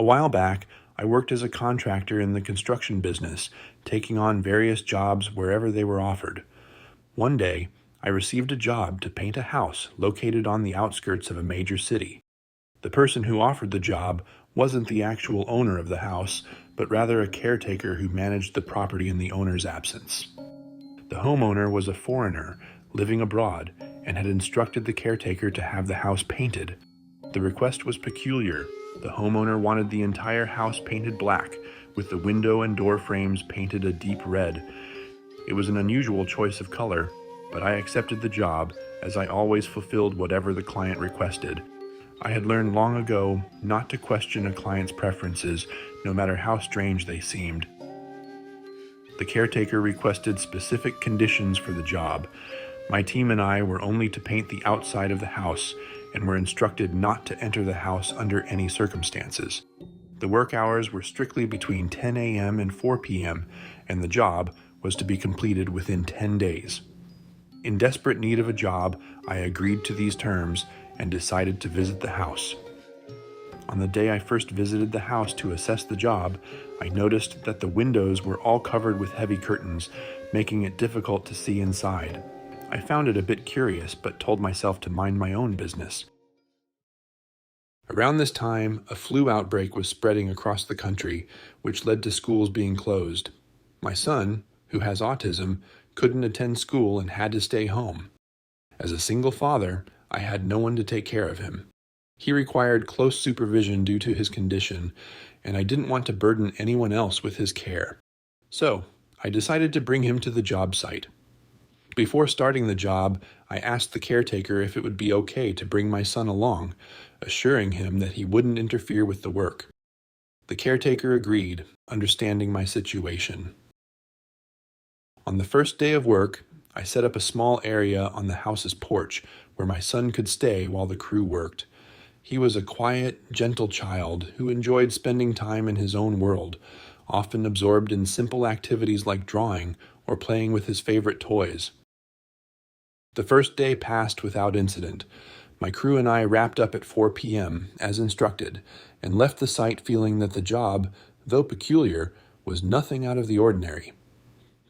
while back, I worked as a contractor in the construction business, taking on various jobs wherever they were offered. One day, I received a job to paint a house located on the outskirts of a major city. The person who offered the job wasn't the actual owner of the house, but rather a caretaker who managed the property in the owner's absence. The homeowner was a foreigner living abroad and had instructed the caretaker to have the house painted. The request was peculiar. The homeowner wanted the entire house painted black, with the window and door frames painted a deep red. It was an unusual choice of color, but I accepted the job, as I always fulfilled whatever the client requested. I had learned long ago not to question a client's preferences, no matter how strange they seemed. The caretaker requested specific conditions for the job. My team and I were only to paint the outside of the house, and were instructed not to enter the house under any circumstances. The work hours were strictly between 10 a.m. and 4 p.m., and the job was to be completed within 10 days. In desperate need of a job, I agreed to these terms and decided to visit the house. On the day I first visited the house to assess the job, I noticed that the windows were all covered with heavy curtains, making it difficult to see inside. I found it a bit curious, but told myself to mind my own business. Around this time, a flu outbreak was spreading across the country, which led to schools being closed. My son, who has autism, couldn't attend school and had to stay home. As a single father, I had no one to take care of him. He required close supervision due to his condition, and I didn't want to burden anyone else with his care. So, I decided to bring him to the job site. Before starting the job, I asked the caretaker if it would be okay to bring my son along, assuring him that he wouldn't interfere with the work. The caretaker agreed, understanding my situation. On the first day of work, I set up a small area on the house's porch where my son could stay while the crew worked. He was a quiet, gentle child who enjoyed spending time in his own world, often absorbed in simple activities like drawing or playing with his favorite toys. The first day passed without incident. My crew and I wrapped up at 4 p.m., as instructed, and left the site feeling that the job, though peculiar, was nothing out of the ordinary.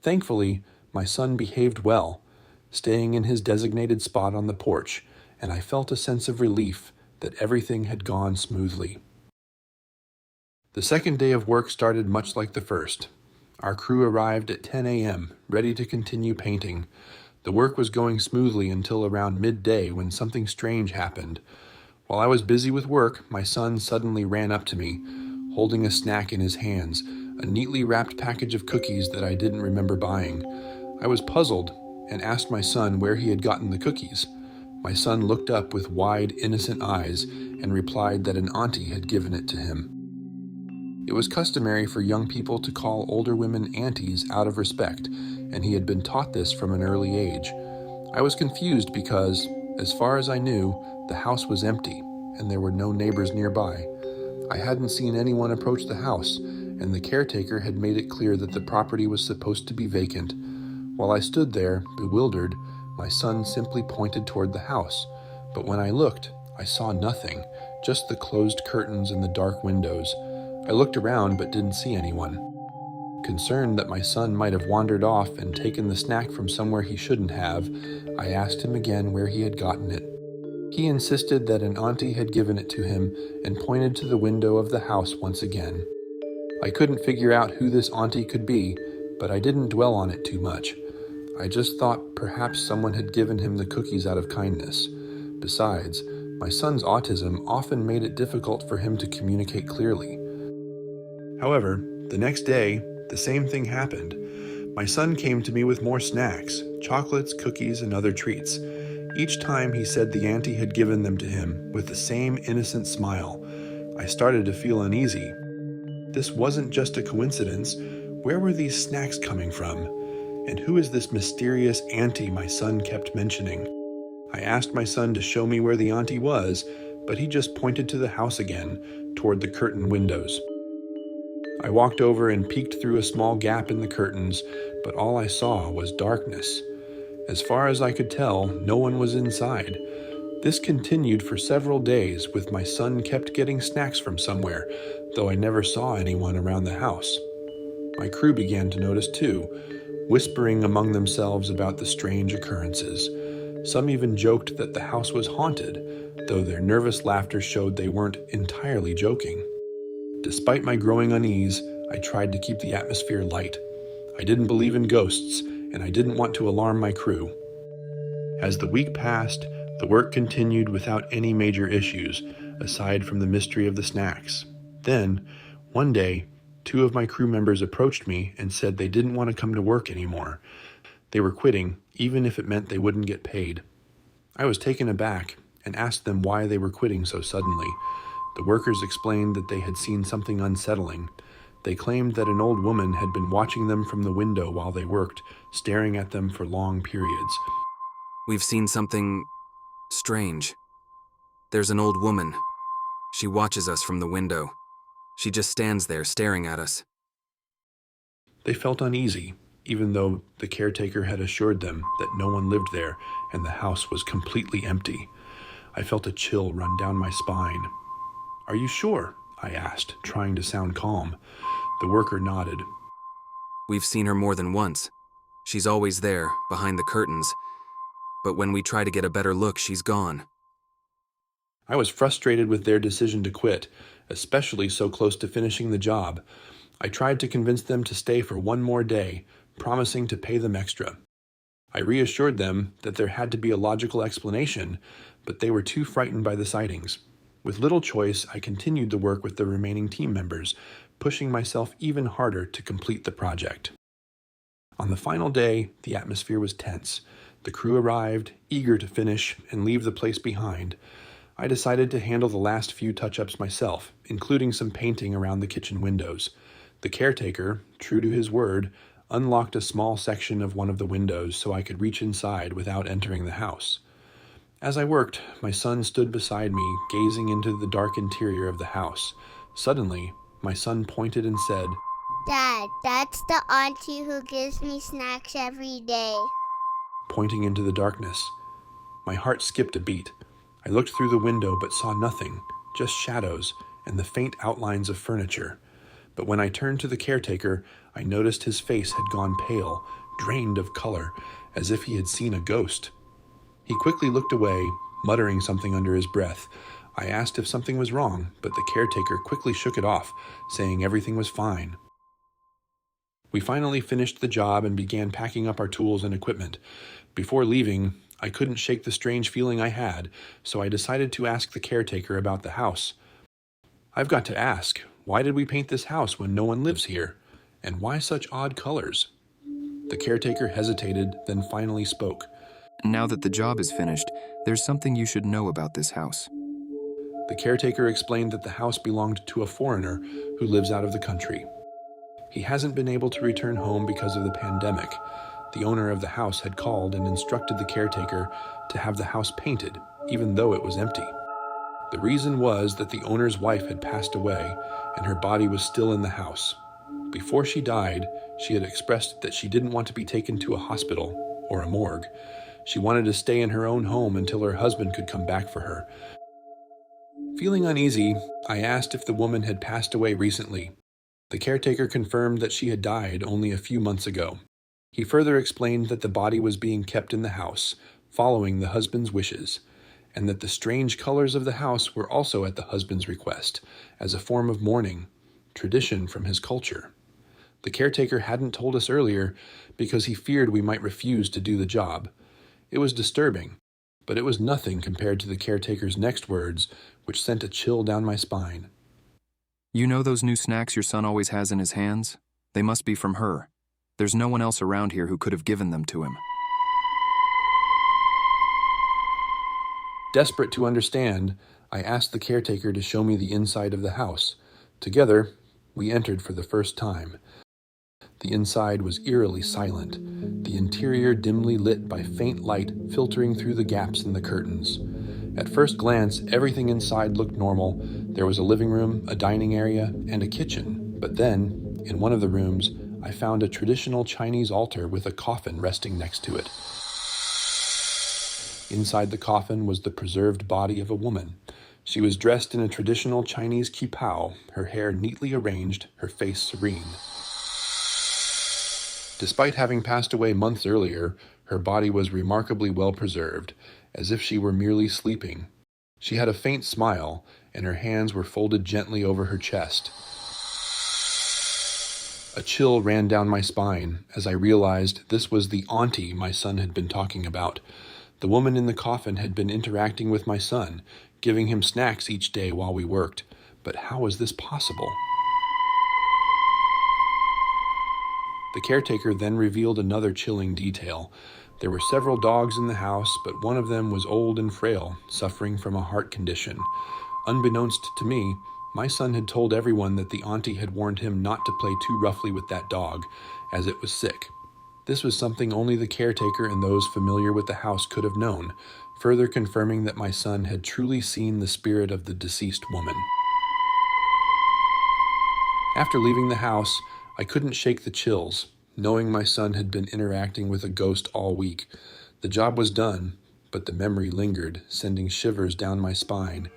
Thankfully, my son behaved well, staying in his designated spot on the porch, and I felt a sense of relief that everything had gone smoothly. The second day of work started much like the first. Our crew arrived at 10 a.m., ready to continue painting. The work was going smoothly until around midday when something strange happened. While I was busy with work, my son suddenly ran up to me, holding a snack in his hands, a neatly wrapped package of cookies that I didn't remember buying. I was puzzled and asked my son where he had gotten the cookies. My son looked up with wide, innocent eyes and replied that an auntie had given it to him. It was customary for young people to call older women aunties out of respect, and he had been taught this from an early age. I was confused because, as far as I knew, the house was empty, and there were no neighbors nearby. I hadn't seen anyone approach the house, and the caretaker had made it clear that the property was supposed to be vacant. While I stood there, bewildered, my son simply pointed toward the house, but when I looked, I saw nothing, just the closed curtains and the dark windows. I looked around but didn't see anyone. Concerned that my son might have wandered off and taken the snack from somewhere he shouldn't have, I asked him again where he had gotten it. He insisted that an auntie had given it to him and pointed to the window of the house once again. I couldn't figure out who this auntie could be, but I didn't dwell on it too much. I just thought perhaps someone had given him the cookies out of kindness. Besides, my son's autism often made it difficult for him to communicate clearly. However, the next day, the same thing happened. My son came to me with more snacks, chocolates, cookies, and other treats. Each time he said the auntie had given them to him with the same innocent smile. I started to feel uneasy. This wasn't just a coincidence. Where were these snacks coming from? And who is this mysterious auntie my son kept mentioning? I asked my son to show me where the auntie was, but he just pointed to the house again, toward the curtained windows. I walked over and peeked through a small gap in the curtains, but all I saw was darkness. As far as I could tell, no one was inside. This continued for several days, with my son kept getting snacks from somewhere, though I never saw anyone around the house. My crew began to notice too, whispering among themselves about the strange occurrences. Some even joked that the house was haunted, though their nervous laughter showed they weren't entirely joking. Despite my growing unease, I tried to keep the atmosphere light. I didn't believe in ghosts, and I didn't want to alarm my crew. As the week passed, the work continued without any major issues, aside from the mystery of the snacks. Then, one day, 2 of my crew members approached me and said they didn't want to come to work anymore. They were quitting, even if it meant they wouldn't get paid. I was taken aback and asked them why they were quitting so suddenly. The workers explained that they had seen something unsettling. They claimed that an old woman had been watching them from the window while they worked, staring at them for long periods. We've seen something strange. There's an old woman. She watches us from the window. She just stands there staring at us. They felt uneasy, even though the caretaker had assured them that no one lived there and the house was completely empty. I felt a chill run down my spine. "Are you sure?" I asked, trying to sound calm. The worker nodded. We've seen her more than once. She's always there, behind the curtains. But when we try to get a better look, she's gone. I was frustrated with their decision to quit, especially so close to finishing the job. I tried to convince them to stay for one more day, promising to pay them extra. I reassured them that there had to be a logical explanation, but they were too frightened by the sightings. With little choice, I continued the work with the remaining team members, pushing myself even harder to complete the project. On the final day, the atmosphere was tense. The crew arrived, eager to finish and leave the place behind. I decided to handle the last few touch-ups myself, including some painting around the kitchen windows. The caretaker, true to his word, unlocked a small section of one of the windows so I could reach inside without entering the house. As I worked, my son stood beside me, gazing into the dark interior of the house. Suddenly, my son pointed and said, "Dad, that's the auntie who gives me snacks every day," pointing into the darkness. My heart skipped a beat. I looked through the window but saw nothing, just shadows and the faint outlines of furniture. But when I turned to the caretaker, I noticed his face had gone pale, drained of color, as if he had seen a ghost. He quickly looked away, muttering something under his breath. I asked if something was wrong, but the caretaker quickly shook it off, saying everything was fine. We finally finished the job and began packing up our tools and equipment. Before leaving, I couldn't shake the strange feeling I had, so I decided to ask the caretaker about the house. "I've got to ask, why did we paint this house when no one lives here? And why such odd colors?" The caretaker hesitated, then finally spoke. Now that the job is finished, there's something you should know about this house. The caretaker explained that the house belonged to a foreigner who lives out of the country. He hasn't been able to return home because of the pandemic. The owner of the house had called and instructed the caretaker to have the house painted, even though it was empty. The reason was that the owner's wife had passed away, and her body was still in the house. Before she died, she had expressed that she didn't want to be taken to a hospital or a morgue. She wanted to stay in her own home until her husband could come back for her. Feeling uneasy, I asked if the woman had passed away recently. The caretaker confirmed that she had died only a few months ago. He further explained that the body was being kept in the house, following the husband's wishes, and that the strange colors of the house were also at the husband's request, as a form of mourning, tradition from his culture. The caretaker hadn't told us earlier because he feared we might refuse to do the job. It was disturbing, but it was nothing compared to the caretaker's next words, which sent a chill down my spine. You know those new snacks your son always has in his hands? They must be from her. There's no one else around here who could have given them to him. Desperate to understand, I asked the caretaker to show me the inside of the house. Together, we entered for the first time. The inside was eerily silent, the interior dimly lit by faint light filtering through the gaps in the curtains. At first glance, everything inside looked normal. There was a living room, a dining area, and a kitchen. But then, in one of the rooms, I found a traditional Chinese altar with a coffin resting next to it. Inside the coffin was the preserved body of a woman. She was dressed in a traditional Chinese qipao, her hair neatly arranged, her face serene. Despite having passed away months earlier, her body was remarkably well preserved, as if she were merely sleeping. She had a faint smile, and her hands were folded gently over her chest. A chill ran down my spine as I realized this was the auntie my son had been talking about. The woman in the coffin had been interacting with my son, giving him snacks each day while we worked. But how was this possible? The caretaker then revealed another chilling detail. There were several dogs in the house, but one of them was old and frail, suffering from a heart condition. Unbeknownst to me, my son had told everyone that the auntie had warned him not to play too roughly with that dog, as it was sick. This was something only the caretaker and those familiar with the house could have known, further confirming that my son had truly seen the spirit of the deceased woman. After leaving the house, I couldn't shake the chills, knowing my son had been interacting with a ghost all week. The job was done, but the memory lingered, sending shivers down my spine.